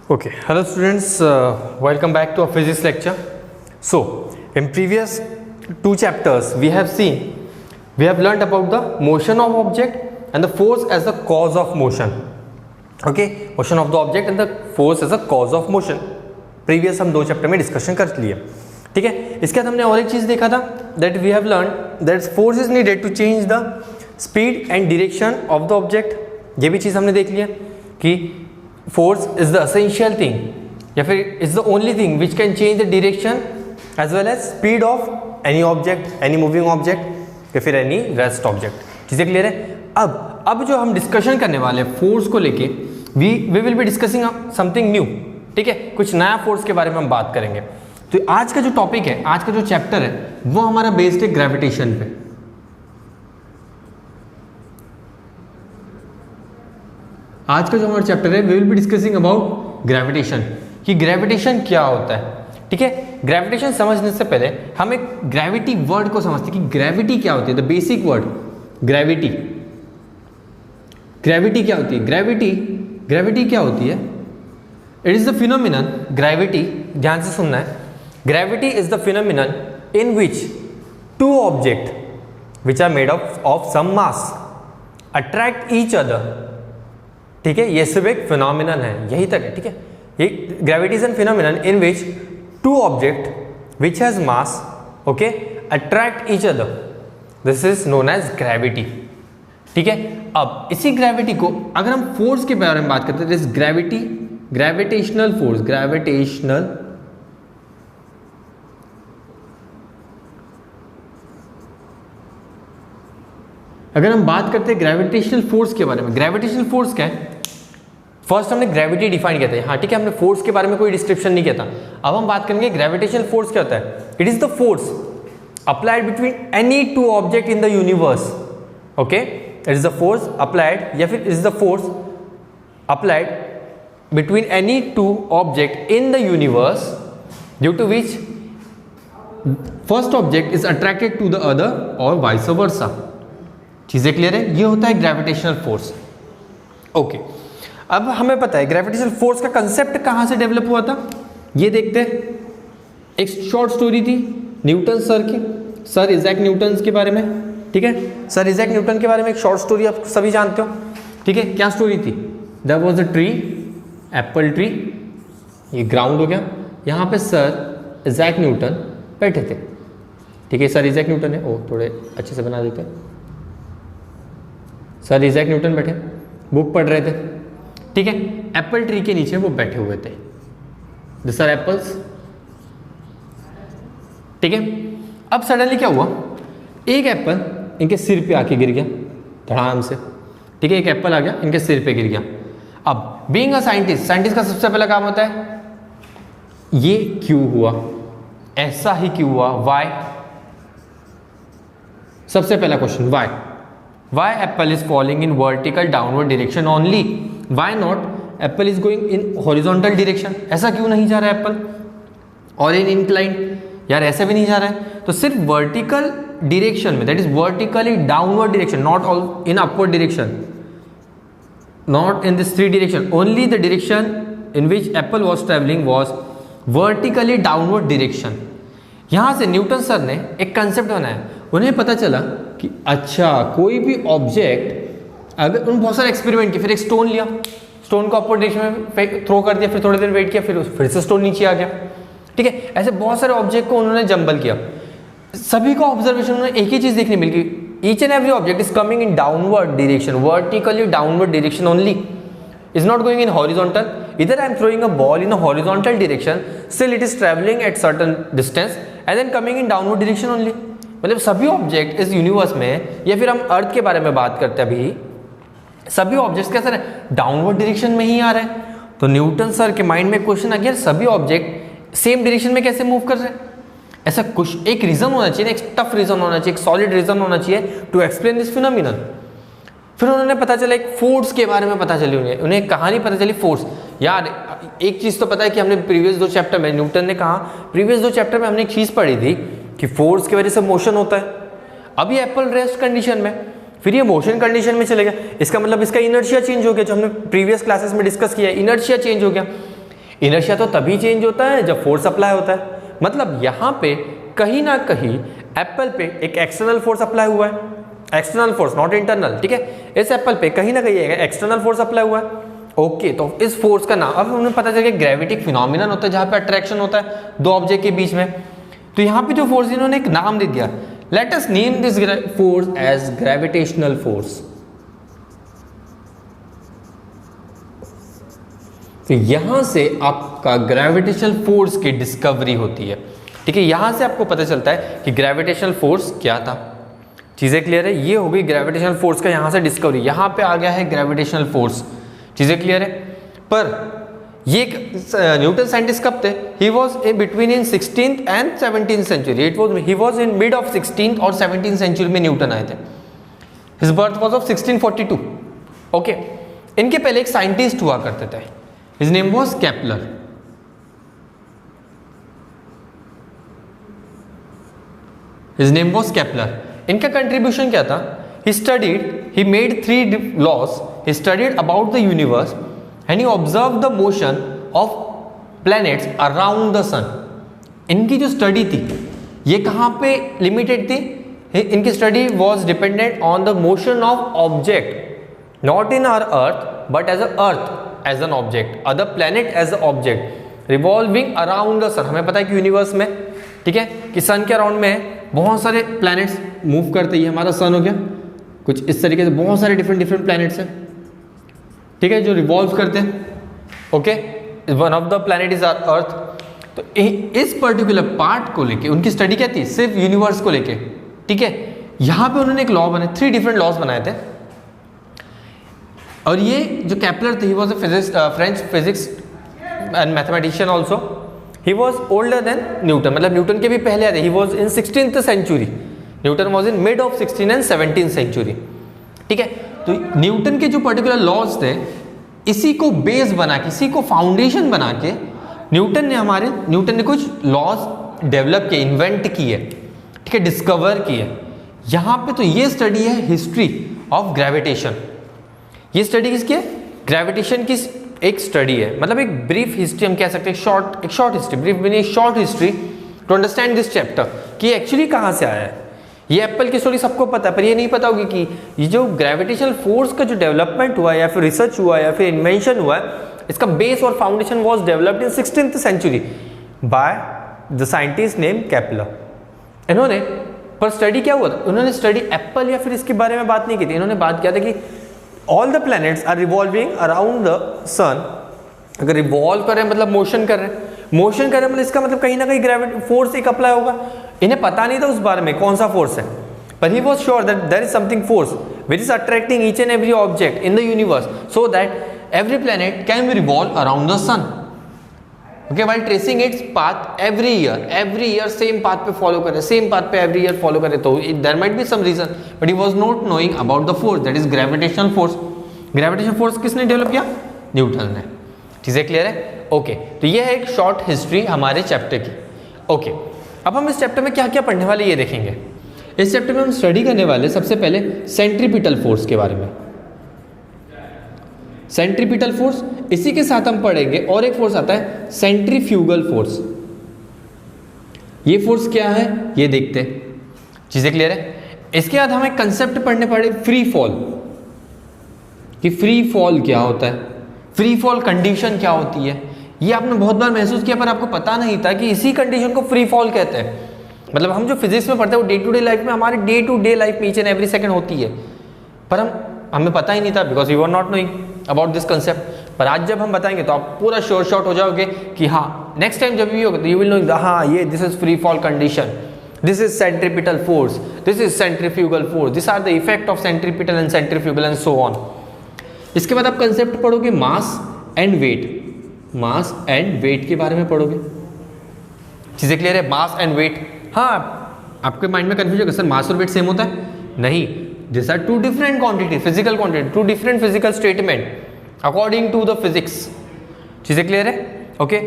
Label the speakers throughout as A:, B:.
A: Okay, hello students, welcome back to our physics lecture. So, in previous two chapters, we have learned about the motion of object and the force as the cause of motion. Okay, motion of the object and the force as a cause of motion. Previous हम दो chapter में discussion कर लिए, ठीक है. इसके बाद हमने और एक चीज़ देखा था that we have learned that force is needed to change the speed and direction of the object. ये भी चीज़ हमने देख लिया कि force is the essential thing या फिर is the only thing which can change the direction as well as speed of any object, any moving object या फिर any rest object. चीज़ें क्लियर है. अब जो हम डिस्कशन करने वाले हैं फोर्स को लेके we will be discussing something new, ठीक है. कुछ नया फोर्स के बारे में हम बात करेंगे. तो आज का जो टॉपिक है, आज का जो चैप्टर है वो हमारा बेस्ड है ग्रेविटेशन पे. आज का जो हमारा चैप्टर है we will be discussing about gravitation, कि ग्रेविटेशन क्या होता है, ठीक है. ग्रेविटेशन समझने से पहले हम एक ग्रेविटी वर्ड को समझते हैं कि ग्रेविटी क्या होती है. The basic word gravity. Gravity क्या होती है? ग्रेविटी क्या होती है? It is the phenomenon. Gravity, ध्यान से सुनना है. Gravity is the phenomenon in which two object which are made of some mass attract each other, ठीक है. ये सिर्फ एक फिनोमिनन है, यही तक है, ठीक है. ये gravity is an phenomenon in which two object which has mass, okay, attract each other. This is known as gravity, ठीक है. अब इसी ग्रेविटी को अगर हम फोर्स के बारे में बात करते हैं, this gravity, gravitational force, gravitational अगर हम बात करते हैं ग्रेविटेशनल फोर्स के बारे में. ग्रेविटेशनल फोर्स क्या है? फर्स्ट हमने ग्रेविटी डिफाइन किया था, हाँ, ठीक है. हमने फोर्स के बारे में कोई डिस्क्रिप्शन नहीं किया था. अब हम बात करेंगे ग्रेविटेशनल फोर्स क्या होता है. It is the force applied between any two object in the universe, okay. It is the force applied या फिर it is the force applied between any two object in the universe due to which first object is attracted to the other और vice versa. चीजें clear है? ये होता है gravitational force, okay. अब हमें पता है ग्रेविटेशनल फोर्स का कंसेप्ट कहां से डेवलप हुआ था, ये देखते हैं. एक शॉर्ट स्टोरी थी न्यूटन सर की, सर इजैक न्यूटन के बारे में, ठीक है. सर इजैक न्यूटन के बारे में एक शॉर्ट स्टोरी आप सभी जानते हो, ठीक है. क्या स्टोरी थी? There was a tree, apple tree. ये ग्राउंड हो गया, यहाँ पे सर इजैक न्यूटन बैठे थे, ठीक है. सर इजैक न्यूटन है, ओ थोड़े अच्छे से बना देते हैं. सर इजैक न्यूटन बैठे, बुक पढ़ रहे थे, ठीक है. एप्पल ट्री के नीचे वो बैठे हुए थे. दिस आर एप्पल्स, ठीक है. अब सडनली क्या हुआ, एक एप्पल इनके सिर पे आके गिर गया धड़ाम से, ठीक है. एक एप्पल आ गया इनके सिर पे गिर गया. अब बीइंग अ साइंटिस्ट का सबसे पहला काम होता है ये क्यों हुआ, ऐसा ही क्यों हुआ, व्हाई. सबसे पहला question why. Why apple is falling in vertical downward direction only? Why not apple is going in horizontal direction? ऐसा क्यों नहीं जा रहा है एप्पल, और इन inclined, यार ऐसे भी नहीं जा रहा है. तो सिर्फ वर्टिकल डिरेक्शन में, that is vertically downward direction, not all in upward direction, not in this three direction, only the direction in which Apple was travelling was vertically downward direction. यहाँ से न्यूटन सर ने एक concept बनाया. उन्हें पता चला कि अच्छा कोई भी ऑब्जेक्ट, अगर उन्होंने बहुत सारे एक्सपेरिमेंट किए, फिर एक स्टोन लिया, स्टोन को अपवर्ड डायरेक्शन में थ्रो कर दिया, फिर थोड़ी देर वेट किया, फिर से स्टोन नीचे आ गया, ठीक है. ऐसे बहुत सारे ऑब्जेक्ट को उन्होंने जंबल किया. सभी का ऑब्जर्वेशन उन्होंने एक ही चीज देखने मिली, each and every object is coming in downward direction, vertically downward direction only, is not going in horizontal. Either I am throwing a ball in a horizontal direction, still it is traveling at certain distance and then coming in downward direction only. मतलब सभी object इस universe में, या फिर हम अर्थ के बारे में बात करते हैं अभी, सभी ऑब्जेक्ट्स कैसे रहे, डाउनवर्ड डायरेक्शन में ही आ रहे हैं. तो न्यूटन सर के माइंड में क्वेश्चन आ गया, सभी ऑब्जेक्ट सेम डायरेक्शन में कैसे मूव कर रहे हैं. ऐसा कुछ एक रीजन होना चाहिए, एक टफ रीजन होना चाहिए, एक सॉलिड रीजन होना चाहिए टू एक्सप्लेन दिस फिनोमिनन. फिर उन्होंने पता चला एक फोर्स के बारे में पता चली, उन्हें कहानी पता चली फोर्स. यार एक चीज़ तो पता है कि हमने प्रीवियस दो चैप्टर में, न्यूटन ने कहा प्रीवियस दो चैप्टर में हमने एक चीज़ पढ़ी थी कि फोर्स की वजह से मोशन होता है. अब ये एप्पल रेस्ट कंडीशन में, फिर ये मोशन कंडीशन में चले गया, इसका मतलब इसका इनर्शिया चेंज हो गया, जो हमने प्रीवियस क्लासेस में डिस्कस किया है, इनर्शिया चेंज हो गया. इनर्शिया तो तभी चेंज होता है जब फोर्स अप्लाई होता है। मतलब यहाँ पे कहीं ना कहीं एप्पल पे एक एक्सटर्नल फोर्स अप्लाई हुआ है, एक्सटर्नल फोर्स नॉट इंटरनल, ठीक है। इस एप्पल पे कहीं ना कहीं एक्सटर्नल फोर्स अप्लाई हुआ है। ओके, तो इस फोर्स का नाम, अब हमें पता चल गया ग्रेविटिक फिनोमिनन होता है जहाँ पे अट्रैक्शन होता है दो ऑब्जेक्ट के बीच में। तो यहाँ पे जो फोर्स इन्होंने एक नाम दे दिया, let us name this force as gravitational force. तो यहां से आपका ग्रेविटेशनल फोर्स की डिस्कवरी होती है, ठीक है। यहां से आपको पता चलता है कि ग्रेविटेशनल फोर्स क्या था। चीजें क्लियर है? ये हो गई ग्रेविटेशनल फोर्स का यहां से डिस्कवरी। यहां पे आ गया है ग्रेविटेशनल फोर्स। चीजें क्लियर है? पर ये न्यूटन साइंटिस्ट कब थे? He was in between in 16th and 17th century. He was in mid of 16th और 17th सेंचुरी में न्यूटन आए थे। His birth was of 1642। Okay, इनके पहले एक साइंटिस्ट हुआ करते थे, his name was Kepler. His name was Kepler. इनका कंट्रीब्यूशन क्या था? he made 3 laws. He studied about the universe and he observed the motion of planets around the sun. इनकी जो स्टडी थी ये कहाँ पे लिमिटेड थी? इनकी study was dependent on the motion of object, not in our earth but as earth as an object, other planet as a object revolving around the sun. हमें पता है कि यूनिवर्स में, ठीक है, कि सन के अराउंड में बहुत सारे प्लैनेट्स मूव करते हैं। हमारा सन हो गया कुछ इस तरीके से, बहुत सारे डिफरेंट प्लैनेट्स हैं, ठीक है, जो रिवॉल्व करते हैं। Okay, one of the planet is earth. तो इस पर्टिकुलर पार्ट को लेके उनकी स्टडी क्या थी? सिर्फ यूनिवर्स को लेके, ठीक है। यहां पे उन्होंने एक लॉ बनाए, 3 डिफरेंट लॉज बनाए थे। और ये जो केपलर थे, he was a French physics and mathematician also. He was older than Newton, मतलब न्यूटन के भी पहले आए थे। He was in 16th century, Newton was in mid of 16th and 17th century, ठीक है। तो न्यूटन के जो पर्टिकुलर लॉज थे, इसी को बेस बना के, इसी को फाउंडेशन बना के न्यूटन ने कुछ लॉज डेवलप किए, इन्वेंट किए, ठीक है, डिस्कवर किए। यहाँ पे तो ये स्टडी है हिस्ट्री ऑफ ग्रेविटेशन। ये स्टडी किसकी है? ग्रेविटेशन की एक स्टडी है, मतलब एक ब्रीफ हिस्ट्री हम कह सकते हैं, short history, brief meaning short history to understand this chapter कि एक्चुअली कहाँ से आया है। ये एप्पल की स्टोरी सबको पता है, पर ये नहीं पता होगी कि ये जो ग्रेविटेशनल फोर्स का जो डेवलपमेंट हुआ है या फिर रिसर्च हुआ है या फिर इन्वेंशन हुआ है, इसका बेस और foundation was developed in 16th century by the scientist name Kepler. इन्होंने पर स्टडी क्या हुआ था? उन्होंने स्टडी एप्पल या फिर इसके बारे में बात नहीं की थी। इन्होंने बात किया था कि all the planets are revolving around the sun. अगर रिवॉल्व कर रहे हैं मतलब मोशन कर रहे हैं, मोशन कर रहे हैं मतलब इसका मतलब कहीं ना कहीं ग्रेविटी फोर्स एक अप्लाई होगा। इन्हें पता नहीं था उस बारे में कौन सा फोर्स है, पर he was sure that there is something force which is attracting each and every object in the universe so that every planet can be revolve around the sun. Okay, while tracing its path every year same path पे follow करे, same path पे every year follow करे, तो there might be some reason, but he was not knowing about the force, that is gravitational force. Gravitational force किसने develop किया? Newton ने। चीजें clear है? ओके, तो ये है एक शॉर्ट हिस्ट्री हमारे चैप्टर की। ओके, अब हम इस चैप्टर में क्या क्या पढ़ने वाले ये देखेंगे। इस चैप्टर में हम स्टडी करने वाले सबसे पहले सेंट्रीपिटल फोर्स के बारे में। सेंट्रीपिटल फोर्स, इसी के साथ हम पढ़ेंगे और एक फोर्स आता है सेंट्रीफ्यूगल फोर्स। ये फोर्स क्या है ये देखते हैं। चीजें क्लियर है? इसके बाद हमें कंसेप्ट पढ़ने पड़े फ्री फॉल, कि फ्री फॉल क्या होता है, फ्री फॉल कंडीशन क्या होती है। ये आपने बहुत बार महसूस किया पर आपको पता नहीं था कि इसी कंडीशन को फ्री फॉल कहते हैं। मतलब हम जो फिजिक्स में पढ़ते हैं वो डे टू डे लाइफ में, हमारे डे टू डे लाइफ में ईच एंड एवरी सेकंड होती है, पर हमें पता ही नहीं था because we were not knowing about this concept. पर आज जब हम बताएंगे तो आप पूरा श्योर शॉट हो जाओगे कि हाँ, नेक्स्ट टाइम जब भी होगा तो यू विल नो हाँ ये this is free fall condition, this is centripetal force, this is centrifugal force, this are the effect of centripetal and centrifugal and so on. इसके बाद आप कंसेप्ट पढ़ोगे mass and weight, mass and weight के बारे में पढ़ोगे। चीजें clear है? मास एंड वेट, हाँ आपके माइंड में कंफ्यूजन होगा सर मास और वेट सेम होता है? नहीं, these are two different quantity, physical quantity, two different physical statement according to the physics। चीजें क्लियर है? ओके,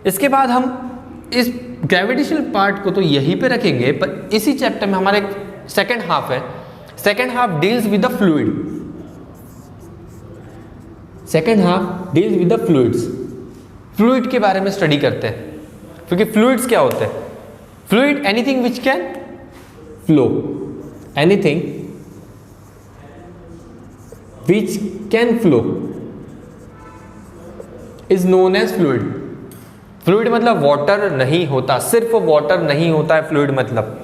A: इसके बाद हम इस ग्रेविटेशनल पार्ट को तो यहीं पे रखेंगे, पर इसी चैप्टर में हमारा एक सेकेंड हाफ है। Second half deals with the fluid, second half deals with the fluids. Fluid के बारे में स्टडी करते हैं, क्योंकि फ्लूइड्स क्या होते हैं? Fluid anything which can flow, anything which can flow is known as fluid. Fluid मतलब वाटर नहीं होता, सिर्फ वाटर नहीं होता है फ्लूइड मतलब।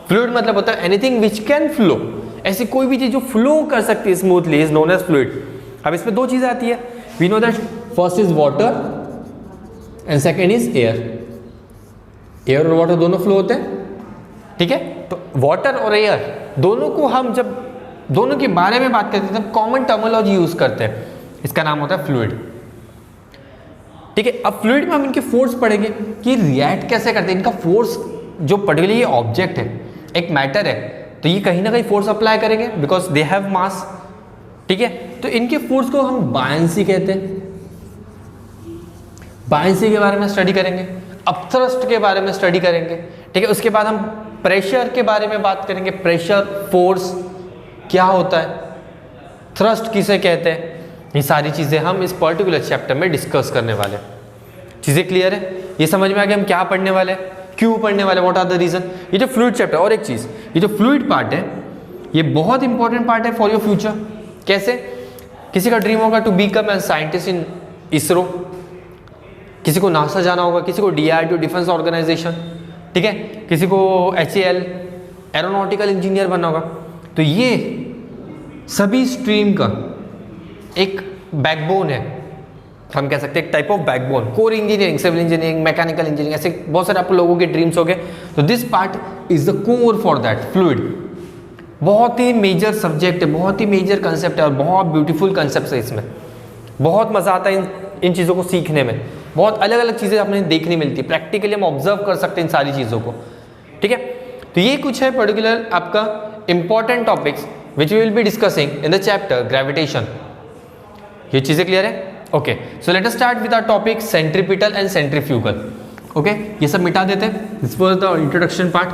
A: फ्लूइड मतलब होता है एनीथिंग विच कैन फ्लो, ऐसी कोई भी चीज जो फ्लो कर सकती है smoothly is known as fluid. अब इसमें दो चीजें आती है, we know that first is water and second is air. Air और वाटर दोनों फ्लो होते हैं, ठीक है। तो वाटर और एयर दोनों को हम जब दोनों के बारे में बात करते हैं तब कॉमन टर्मिनोलॉजी यूज करते हैं, इसका नाम होता है फ्लूइड, ठीक है। अब फ्लूइड में हम इनके फोर्स पढ़ेंगे कि रिएक्ट कैसे करते हैं, इनका फोर्स जो पर्टिकुलरली ये ऑब्जेक्ट है, एक मैटर है, तो ये कहीं ना कहीं फोर्स अप्लाई करेंगे बिकॉज दे हैव मास, ठीक है। तो इनके फोर्स को हम बायंसी कहते हैं, बायंसी के बारे में स्टडी करेंगे, अपथ्रस्ट के बारे में स्टडी करेंगे, ठीक है। उसके बाद हम प्रेशर के बारे में बात करेंगे, प्रेशर फोर्स क्या होता है, थ्रस्ट किसे कहते हैं, ये सारी चीजें हम इस पर्टिकुलर चैप्टर में डिस्कस करने वाले हैं। चीजें क्लियर है? ये समझ में आ गया हम क्या पढ़ने वाले हैं, क्यों पढ़ने वाले, व्हाट आर द रीजन। ये जो फ्लूइड चैप्टर, और एक चीज, ये जो फ्लूइड पार्ट है ये बहुत इंपॉर्टेंट पार्ट है फॉर योर फ्यूचर। कैसे? किसी का ड्रीम होगा to become an scientist in ISRO, किसी को नासा जाना होगा, किसी को DRDO डिफेंस ऑर्गेनाइजेशन, ठीक है, किसी को HAL एरोनॉटिकल इंजीनियर बनना होगा। तो ये सभी स्ट्रीम का एक बैकबोन है, हम कह सकते हैं एक type of backbone. Core engineering, civil engineering, mechanical engineering, ऐसे बहुत सारे आप लोगों के ड्रीम्स हो गए, तो this part is the core for that fluid. बहुत ही मेजर सब्जेक्ट है, बहुत ही मेजर कंसेप्ट है और बहुत ब्यूटीफुल कंसेप्ट है इसमें। बहुत मजा आता है इन चीज़ों को सीखने में, बहुत अलग अलग चीज़ें अपने देखने मिलती है, प्रैक्टिकली हम ऑब्जर्व कर सकते हैं इन सारी चीज़ों को, ठीक है। तो ये कुछ है पर्टिकुलर आपका important topics which we will be discussing in the chapter gravitation. ये चीज़ें क्लियर है? Okay, so let us start with our topic centripetal and centrifugal. Okay, ये सब मिटा देते हैं, this was the introduction part.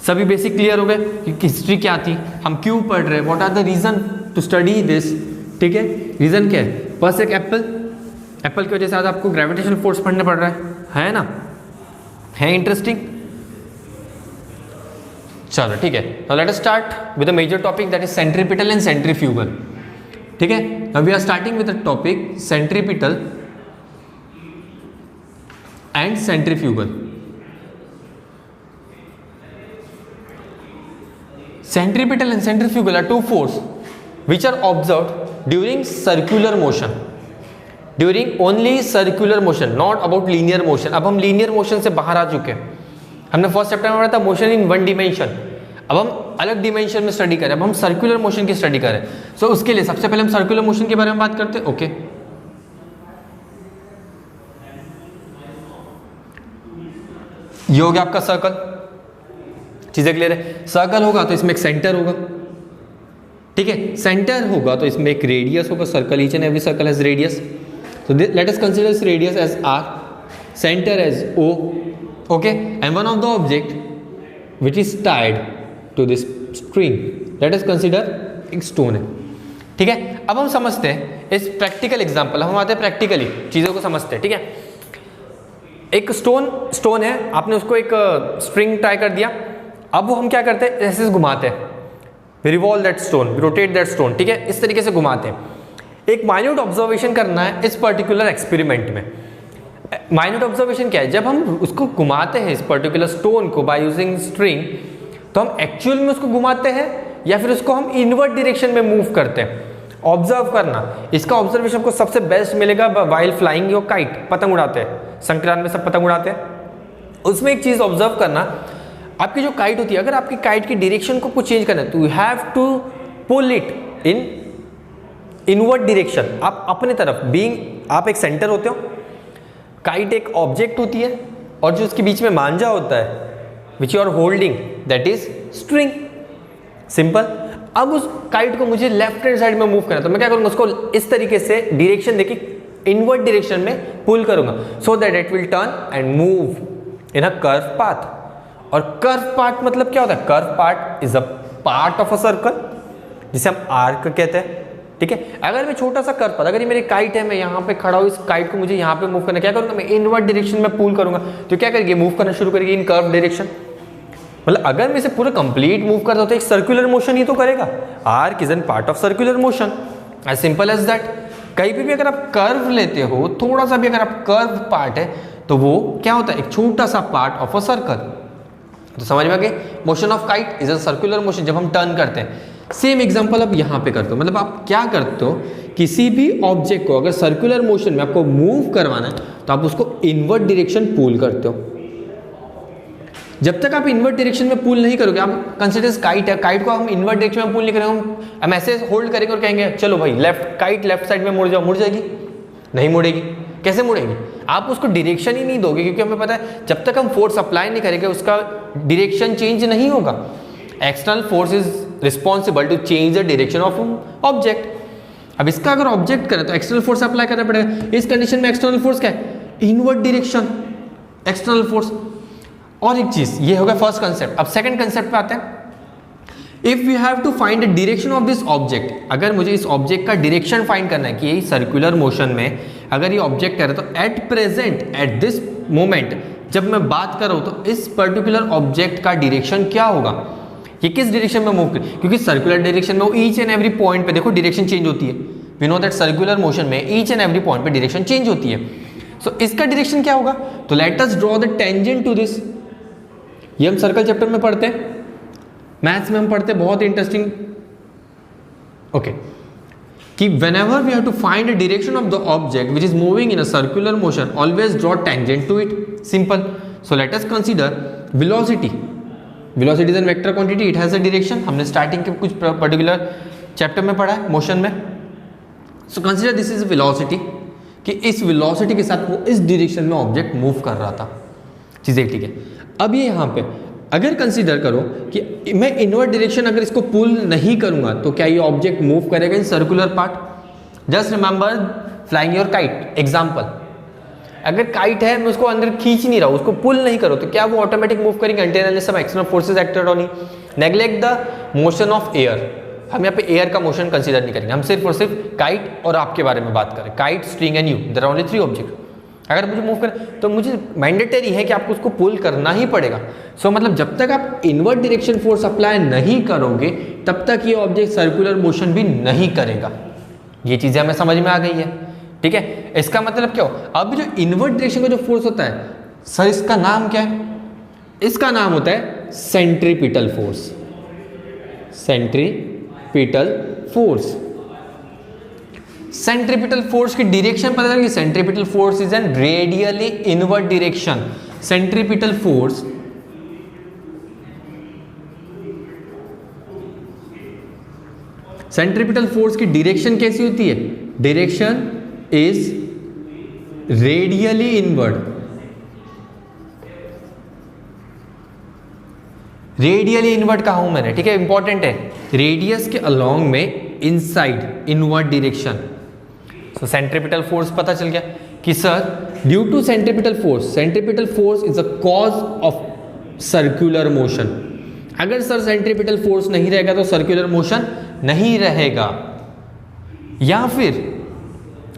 A: सभी बेसिक क्लियर हो गए कि हिस्ट्री क्या थी, हम क्यों पढ़ रहे हैं, what are the reason to study this, ठीक है। रीजन क्या है? फर्स्ट एक एप्पल की वजह से आज आपको ग्रेविटेशनल फोर्स पढ़ना पड़ रहा है ना, है इंटरेस्टिंग। चलो ठीक है, now let us start with the major topic that is centripetal and centrifugal, ठीक है। Now we are starting with the topic centripetal and centrifugal. Centripetal and centrifugal are two forces which are observed during circular motion. During only circular motion, not about linear motion. अब हम linear motion से बाहर आ चुके हैं। हमने first chapter में पढ़ा था मोशन इन वन डिमेंशन, अब हम अलग डिमेंशन में स्टडी करें, अब हम सर्कुलर मोशन की स्टडी करें। सो उसके लिए सबसे पहले हम सर्कुलर मोशन के बारे में बात करते हैं। ओके, ये हो गया आपका सर्कल, चीजें क्लियर है। सर्कल होगा तो इसमें एक सेंटर होगा, ठीक है। सेंटर होगा तो इसमें एक रेडियस होगा, circle, each and every circle has radius, so let us consider this radius as r, center as o, okay, and one of the object which is tied to this string, let us consider एक stone है, ठीक है। अब हम समझते हैं इस practical example, हम आते हैं प्रैक्टिकली चीज़ों को समझते हैं, ठीक है। एक स्टोन है, आपने उसको एक स्ट्रिंग टाई कर दिया, अब वो हम क्या करते हैं, ऐसे घुमाते हैं, revolve that stone, rotate that stone, ठीक है, इस तरीके से घुमाते हैं। एक माइन्यूट ऑब्जर्वेशन करना है इस पर्टिकुलर एक्सपेरिमेंट में। माइन्यूट ऑब्जर्वेशन क्या है? जब हम उसको घुमाते हैं इस पर्टिकुलर स्टोन को बाय यूजिंग स्ट्रिंग, तो हम एक्चुअल में उसको घुमाते हैं या फिर उसको हम इनवर्ट डायरेक्शन में मूव करते हैं। ऑब्जर्व करना, इसका ऑब्जर्वेशन को सबसे बेस्ट मिलेगा वाइल फ्लाइंग योर काइट, पतंग उड़ाते हैं, संक्रांत में सब पतंग उड़ाते हैं। उसमें एक चीज ऑब्जर्व करना, आपकी जो काइट होती है, अगर आपकी काइट की डायरेक्शन को कुछ चेंज करना है तो you have to pull it in invert direction, आप अपने तरफ, बीइंग आप एक सेंटर होते हो, काइट एक ऑब्जेक्ट होती है और जो उसके बीच में मांझा होता है which you are holding, that is string, simple. अब उस काइट को मुझे लेफ्ट हैंड साइड में मूव करना है तो मैं क्या करूंगा, उसको इस तरीके से डायरेक्शन देखिए इनवर्ट डायरेक्शन में पुल करूंगा, so that it will turn and move in a curve path. और कर्व पार्ट मतलब क्या होता है? Curve part is a part of a circle, जिसे हम आर्क कहते हैं, ठीक है। अगर मैं छोटा सा कर्व पर, अगर ये मेरी काइट है, मैं यहाँ पे खड़ा हूँ, इस काइट को मुझे यहाँ पे मूव करना, क्या करूँगा मैं इनवर्ट डायरेक्शन में पुल करूँगा, तो क्या करेगी मूव करना शुरू करेगी इन कर्व डायरेक्शन। मतलब अगर मैं इसे पूरा कंप्लीट मूव करता हूँ तो एक सर्कुलर मोशन ही तो करेगा। Arc is an part of circular motion, as simple as that. कहीं भी अगर आप कर्व लेते हो, थोड़ा सा भी अगर आप कर्व पार्ट है तो वो क्या होता है, एक छोटा सा पार्ट ऑफ अ सर्कल। तो समझ में आ गया, motion of kite is a circular motion जब हम टर्न करते हैं। सेम एग्जांपल आप यहाँ पे करते हो, मतलब आप क्या करते हो, किसी भी ऑब्जेक्ट को अगर सर्कुलर मोशन में आपको मूव करवाना है तो आप उसको इनवर्ट डायरेक्शन पुल करते हो। जब तक आप इनवर्ट डायरेक्शन में पुल नहीं करोगे, आप कंसीडर काइट है, काइट को हम इनवर्ट डायरेक्शन में पुल नहीं करेंगे, हम ऐसे होल्ड करेंगे और कहेंगे चलो भाई लेफ्ट, काइट लेफ्ट साइड में मुड़ जाओ, मुड़ जाएगी? नहीं मुड़ेगी। कैसे मुड़ेगी? आप उसको डायरेक्शन ही नहीं दोगे, क्योंकि हमें पता है जब तक हम फोर्स अप्लाई नहीं करेंगे उसका डायरेक्शन चेंज नहीं होगा। External force is responsible to change the direction of object. अब इसका अगर ऑब्जेक्ट करें तो एक्सटर्नल फोर्स अप्लाई करना पड़ेगा। इस कंडीशन में एक्सटर्नल फोर्स क्या है? Invert direction, external force. और एक चीज, ये हो गया फर्स्ट कंसेप्ट। अब सेकंड कंसेप्ट पे आते हैं। If we have to find the direction of this object, अगर मुझे इस ऑब्जेक्ट का डायरेक्शन फाइंड करना है कि ये सर्कुलर मोशन में अगर ये ऑब्जेक्ट है, तो at present, at this moment जब मैं बात कर रहा हूं तो इस पर्टिकुलर ऑब्जेक्ट का डायरेक्शन क्या होगा, ये किस डायरेक्शन में मूव करे, क्योंकि सर्कुलर डायरेक्शन में ईच एंड एवरी पॉइंट पे देखो डायरेक्शन चेंज होती है। We know that circular motion में ईच एंड एवरी पॉइंट पे डायरेक्शन चेंज होती है। सो इसका डायरेक्शन क्या होगा? तो let us draw the tangent to this. ये हम सर्कल चैप्टर में पढ़ते हैं, मैथ्स में हम पढ़ते हैं, बहुत इंटरेस्टिंग। ओके, कि whenever we have to find the direction of the object which is moving in a circular motion, always draw tangent to it. Simple. So let us consider velocity. Velocity is a vector quantity. It has a direction. हमने starting के कुछ particular chapter में पढ़ा है motion में। So consider this is velocity, कि इस velocity के साथ वो इस डायरेक्शन में ऑब्जेक्ट मूव कर रहा था। चीज़ें ठीक है। अब ये यहाँ पे अगर कंसीडर करो कि मैं इनवर्ट डायरेक्शन अगर इसको पुल नहीं करूंगा तो क्या ये ऑब्जेक्ट मूव करेगा in circular part? Just remember flying your kite example. अगर काइट है, मैं उसको अंदर खींच नहीं रहा हूं, उसको पुल नहीं करो, तो क्या वो ऑटोमेटिक मूव करेंगे until some external forces acted on it. Neglect the motion of air, हम यहाँ पे एयर का मोशन कंसीडर नहीं करेंगे, हम सिर्फ और सिर्फ काइट और आपके बारे में बात करें। Kite, string and you, there are only 3 object. अगर मुझे मूव करें तो मुझे मैंडेटरी है कि आपको उसको पुल करना ही पड़ेगा। सो मतलब जब तक आप इनवर्ट डायरेक्शन फोर्स अप्लाई नहीं करोगे तब तक ये ऑब्जेक्ट सर्कुलर मोशन भी नहीं करेगा। ये चीजें हमें समझ में आ गई है, ठीक है। इसका मतलब क्या हो, अब जो इनवर्ट डायरेक्शन का जो फोर्स होता है सर, इसका नाम क्या है? इसका नाम होता है centripetal force. Centripetal force. Centripetal force की डायरेक्शन पता चला कि centripetal force is an radially invert direction. Centripetal force की डायरेक्शन कैसी होती है? Direction is radially invert. Radially invert कहा हूं मैंने, ठीक है, इंपॉर्टेंट है। रेडियस के अलोंग में inside invert direction. So centripetal force पता चल गया कि sir due to centripetal force is a cause of circular motion. अगर सर सेंट्रीपिटल फोर्स नहीं रहेगा तो सर्कुलर मोशन नहीं रहेगा। या फिर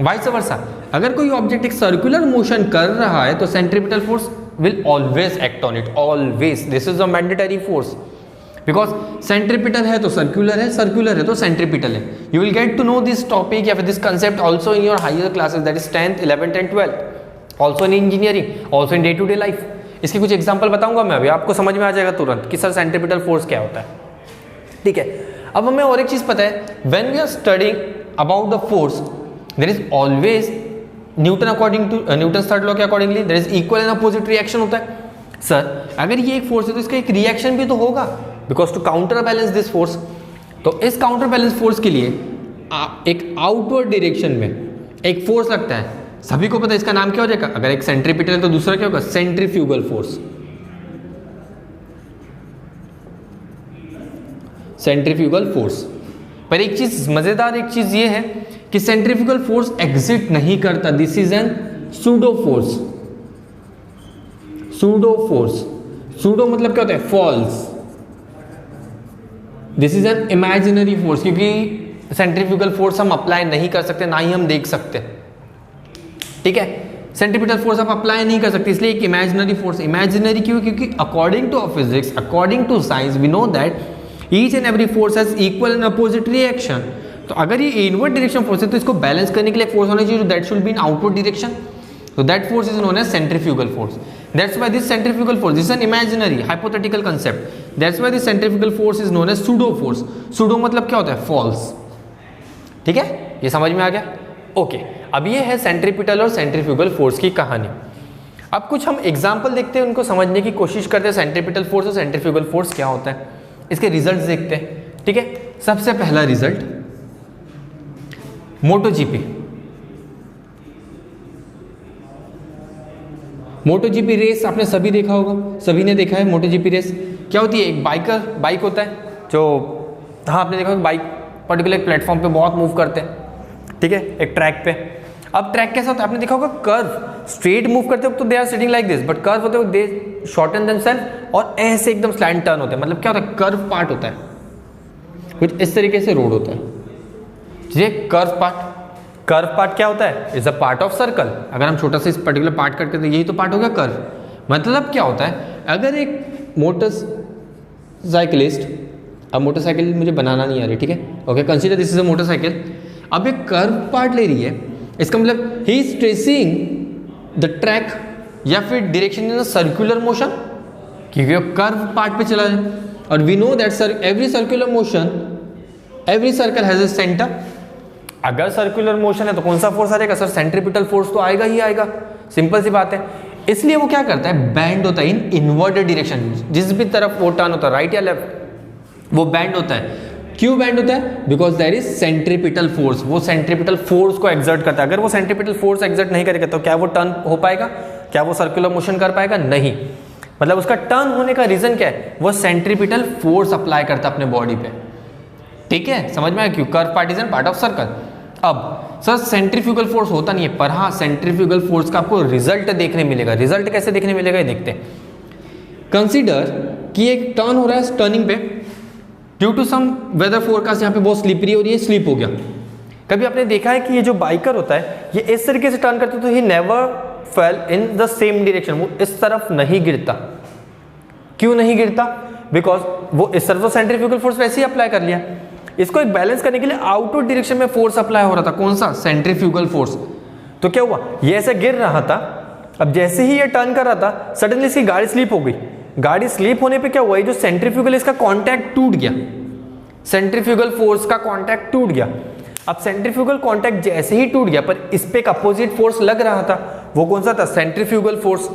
A: वाइस वर्सा, अगर कोई ऑब्जेक्ट एक सर्कुलर मोशन कर रहा है तो centripetal force will always act on it, always. This is a mandatory force, because centripetal है तो सर्कुलर है, सर्कुलर है तो सेंट्रीपिटल है। You will get to know this topic या फिर this concept also in your higher classes, that is 10th, 11th and 12th, also in engineering, also in day to day life. इसके कुछ example बताऊंगा मैं अभी, आपको समझ में आ जाएगा तुरंत कि सर सेंट्रीपिटल फोर्स क्या होता है, ठीक है। अब हमें और एक चीज पता है, when we are studying about the force there is always Newton according to Newton third law के accordingly there is equal and opposite reaction होता है। सर अगर ये एक फोर्स है तो इसका एक रिएक्शन भी तो होगा, because to counter balance this force. तो इस काउंटर बैलेंस फोर्स के लिए एक आउटवर्ड डायरेक्शन में एक फोर्स लगता है, सभी को पता है इसका नाम क्या हो जाएगा। अगर एक सेंट्रीपिटल है तो दूसरा क्या होगा? Centrifugal force. Centrifugal force. पर एक चीज मजेदार, एक चीज ये है कि सेंट्रीफ्यूगल फोर्स एग्जिस्ट नहीं करता। This is an pseudo force. Pseudo force, pseudo मतलब क्या होता है? False. This is an imaginary force, क्योंकि सेंट्रीफ्यूगल फोर्स हम अप्लाई नहीं कर सकते, ना ही हम देख सकते, ठीक है। सेंट्रीपिटल फोर्स आप अप्लाई नहीं कर सकते, इसलिए एक इमेजिनरी फोर्स। इमेजिनरी क्यों? क्योंकि according to physics, according to science, we know that each and every force has equal and opposite reaction. तो अगर ये इनवर्ड डायरेक्शन फोर्स है तो इसको बैलेंस करने के लिए फोर्स होना चाहिए, that should be in outward direction. So that force is known as centrifugal force. That's why this centrifugal force, this is an imaginary hypothetical concept. That's why this centrifugal force is known as pseudo force. Pseudo मतलब क्या होता है? False. ठीक है, ये समझ में आ गया? ओके, अब ये है सेंट्रीपिटल और सेंट्रीफ्यूगल फोर्स की कहानी। अब कुछ हम एग्जाम्पल देखते हैं, उनको समझने की कोशिश करते हैं। सेंट्रीपिटल फोर्स और सेंट्रीफ्यूगल फोर्स क्या होता है, इसके रिजल्ट देखते हैं, ठीक है। सबसे पहला रिजल्ट, मोटो जीपी। मोटो जीपी रेस आपने सभी देखा होगा, सभी ने देखा है। मोटो जीपी रेस क्या होती है? एक बाइक होता है जो, हाँ आपने देखा बाइक पर्टिकुलर प्लेटफॉर्म पे बहुत मूव करते हैं, ठीक है, एक ट्रैक पे। अब ट्रैक कैसा होता है? आपने देखा होगा कर्व, स्ट्रेट मूव करते हो तो they are sitting like this, but curve होते हो दे शॉर्टन देमसेल्फ और ऐसे एकदम स्लैंट टर्न होते हैं। मतलब क्या होता है? कर्व पार्ट होता है, कुछ इस तरीके से रोड होता है, ये कर्व पार्ट क्या होता है? Is a part of circle. अगर हम छोटा सा इस पर्टिकुलर पार्ट कट करते हैं, यही तो पार्ट हो गया कर्व। मतलब क्या होता है? अगर एक मोटरसाइकिलिस्ट, अब मोटरसाइकिल मुझे बनाना नहीं आ रही, ठीक है, okay, consider this is a motorcycle. अब एक कर्व पार्ट ले रही है, इसका मतलब ही इज ट्रेसिंग द ट्रैक या फिर direction in a circular motion, क्योंकि वो कर्व पार्ट पे चला है। और we know that every circular motion, every circle has a center. अगर सर्कुलर मोशन है तो कौन सा फोर्स आ जाएगा सर? सेंट्रीपिटल फोर्स तो आएगा ही आएगा, सिंपल सी बात है। इसलिए वो क्या करता है? बैंड होता है इन इनवर्टेड डायरेक्शन, जिस भी तरफ वो टर्न होता है, राइट या लेफ्ट, वो बैंड होता है। क्यों बैंड होता है? Because there is centripetal force, वो सेंट्रीपिटल फोर्स को एक्सर्ट करता है। अगर वो सेंट्रीपिटल फोर्स एक्सर्ट नहीं करेगा तो क्या वो टर्न हो पाएगा? क्या वो सर्कुलर मोशन कर पाएगा? नहीं। मतलब उसका टर्न होने का रीजन क्या है? वो सेंट्रीपिटल फोर्स अप्लाई करता है अपने बॉडी पे, ठीक है, समझ में आया? क्यों? Curve part is an part of circle. अब सर सेंट्रीफ्यूगल फोर्स होता नहीं है, पर हाँ सेंट्रीफ्यूगल फोर्स का आपको रिजल्ट देखने मिलेगा। रिजल्ट कैसे देखने मिलेगा ये देखते हैं। कंसीडर कि एक टर्न हो रहा है, टर्निंग पे due to some weather forecast, यहाँ पे बहुत स्लिपरी हो रही है, स्लिप हो गया। कभी आपने देखा है कि ये जो बाइकर होता है ये इस तरीके से टर्न करता है तो he never fail in the same direction, वो इस तरफ नहीं गिरता। क्यों नहीं गिरता? बिकॉज वो इस तरफ तो सेंट्रीफ्यूगल फोर्स वैसे ही अप्लाई कर लिया। इसको एक बैलेंस करने के लिए आउटवर्ड डायरेक्शन में फोर्स अप्लाई हो रहा था, कौन सा? Centrifugal force. तो क्या हुआ? ये ऐसे गिर रहा था, अब जैसे ही ये टर्न कर रहा था सडनली इसकी गाड़ी स्लिप हो गई। गाड़ी स्लिप होने पे क्या हुआ? ये जो सेंट्रीफ्यूगल इसका कांटेक्ट टूट गया, सेंट्रीफ्यूगल फोर्स का कांटेक्ट टूट गया। अब सेंट्रीफ्यूगल कांटेक्ट जैसे ही टूट गया, पर इस पे एक अपोजिट फोर्स लग रहा था, वो कौन सा था? Centrifugal force.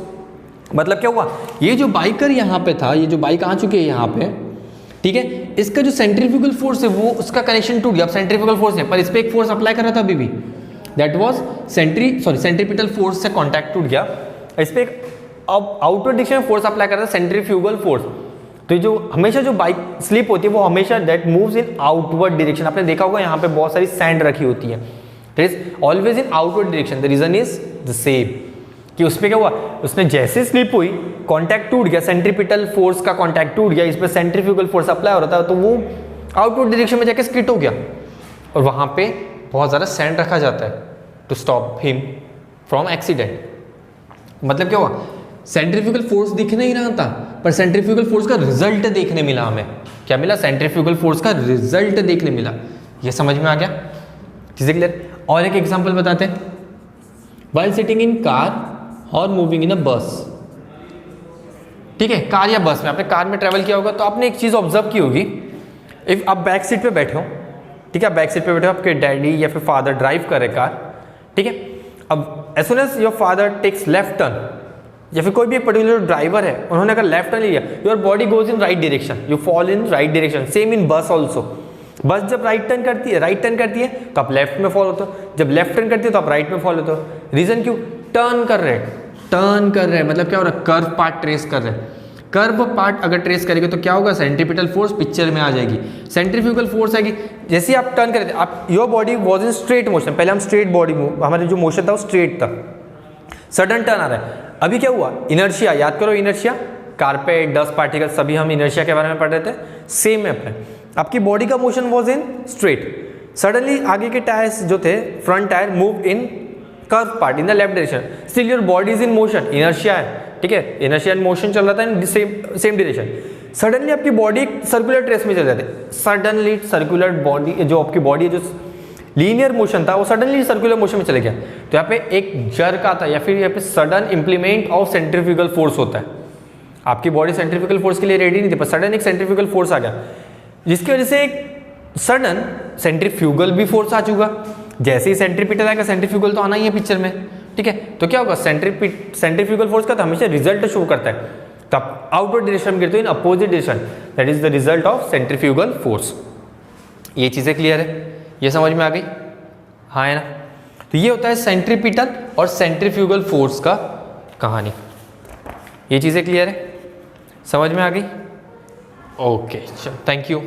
A: मतलब क्या हुआ? ये जो बाइकर यहाँ पे था, ये जो बाइक आ चुकी है यहाँ पे, ठीक है, इसका जो सेंट्रीफ्यूगल फोर्स है वो उसका कनेक्शन टूट गया। अब सेंट्रीफ्यूगल फोर्स है पर इस पे एक फोर्स अप्लाई कर रहा था अभी भी, दैट वाज सेंट्रीपिटल फोर्स से कांटेक्ट टूट गया। इस पे एक अब आउटवर्ड डायरेक्शन में फोर्स अप्लाई कर रहा था, सेंट्रीफ्यूगल फोर्स। तो जो हमेशा जो बाइक स्लिप होती है वो हमेशा that moves in outward direction. आपने देखा होगा यहाँ पे बहुत सारी सैंड रखी होती है, that is always in outward direction. The reason is the same कि उसमें क्या हुआ? उसने जैसे स्लिप हुई, कांटेक्ट टूट गया, सेंट्रीपिटल फोर्स का कांटेक्ट टूट गया, इस पर सेंट्रीफ्यूगल फोर्स अप्लाई हो रहा था, तो वो आउटवर्ड डायरेक्शन में जाकर स्किट हो गया। और वहाँ पे बहुत ज़्यादा सैंड रखा जाता है to stop him from accident. मतलब क्या हुआ? सेंट्रीफ्यूगल फोर्स दिख नहीं रहा था, पर सेंट्रीफ्यूगल फोर्स का रिजल्ट देखने मिला हमें। क्या मिला? सेंट्रीफ्यूगल फोर्स का रिजल्ट देखने मिला। ये समझ में आ गया? चीज़ें क्लियर? और एक एग्जाम्पल बताते हैं। व्हाइल सिटिंग इन कार और मूविंग इन अ बस, ठीक है, कार या बस में, आपने कार में ट्रेवल किया होगा तो आपने एक चीज़ ऑब्जर्व की होगी। इफ आप बैक सीट पे बैठे हो, ठीक है, बैक सीट पे बैठे हो, आपके डैडी या फिर फादर ड्राइव कर रहे कार, ठीक है। अब as soon as your father takes left turn, या फिर कोई भी एक पर्टिकुलर ड्राइवर है, उन्होंने अगर लेफ्ट टर्न लिया, your body goes in right direction, you fall in right direction. Same in बस ऑल्सो। बस जब राइट टर्न करती है तो आप लेफ्ट में फॉलो होते हो, जब लेफ्ट टर्न करती है तो आप राइट में फॉलो होते हो। रीजन क्यों? टर्न कर रहे हैं, मतलब क्या हो रहा है? कर्व पार्ट ट्रेस कर रहे हैं। कर्व पार्ट अगर ट्रेस करेंगे तो क्या होगा? सेंट्रीपिटल फोर्स पिक्चर में आ जाएगी, सेंट्रीफ्यूगल फोर्स आएगी। जैसे ही आप टर्न करते हैं, आप your body was in straight motion, पहले हम स्ट्रेट बॉडी मूव, हमारे जो मोशन था वो स्ट्रेट था, सडन टर्न आ रहा है। अभी क्या हुआ? इनर्शिया, याद करो इनर्शिया, कारपेट, डस्ट पार्टिकल, सभी हम इनर्शिया के बारे में पढ़ रहे थे, सेम है अपने। आपकी बॉडी का motion was in straight, suddenly आगे के टायर्स जो थे, front tyre move in curve part in the left direction, still your body is in motion, inertia है, ठीक है, इनर्शिया एंड मोशन चल रहा था इन सेम डायरेक्शन। सडनली आपकी बॉडी सर्कुलर ट्रेस में चल जाते, सडनली सर्कुलर बॉडी, जो आपकी बॉडी जो लीनियर मोशन था वो सडनली सर्कुलर मोशन में चले गया। तो यहाँ पे एक जर्क आता है या फिर यहाँ पे sudden implement of centrifugal force होता है। आपकी बॉडी सेंट्रीफ्यूगल फोर्स के लिए रेडी नहीं थी, पर सडन एक सेंट्रीफ्यूगल फोर्स आ गया, जिसकी वजह से एक सडन सेंट्रीफ्यूगल भी फोर्स आ चुका। जैसे ही सेंट्रीपिटल आएगा, सेंट्रीफ्यूगल तो आना ही है पिक्चर में, ठीक है। तो क्या होगा, सेंट्रीफ्यूगल फोर्स का तो हमेशा रिजल्ट शो करता है, तब आउटवर्ड डायरेक्शन में गिरते हो in opposite direction, that is the result of centrifugal force. ये चीजें क्लियर है, ये समझ में आ गई, हाँ है ना। तो ये होता है सेंट्रीपिटल और सेंट्रीफ्यूगल फोर्स का कहानी। ये चीजें क्लियर है, समझ में आ गई, ओके, थैंक यू।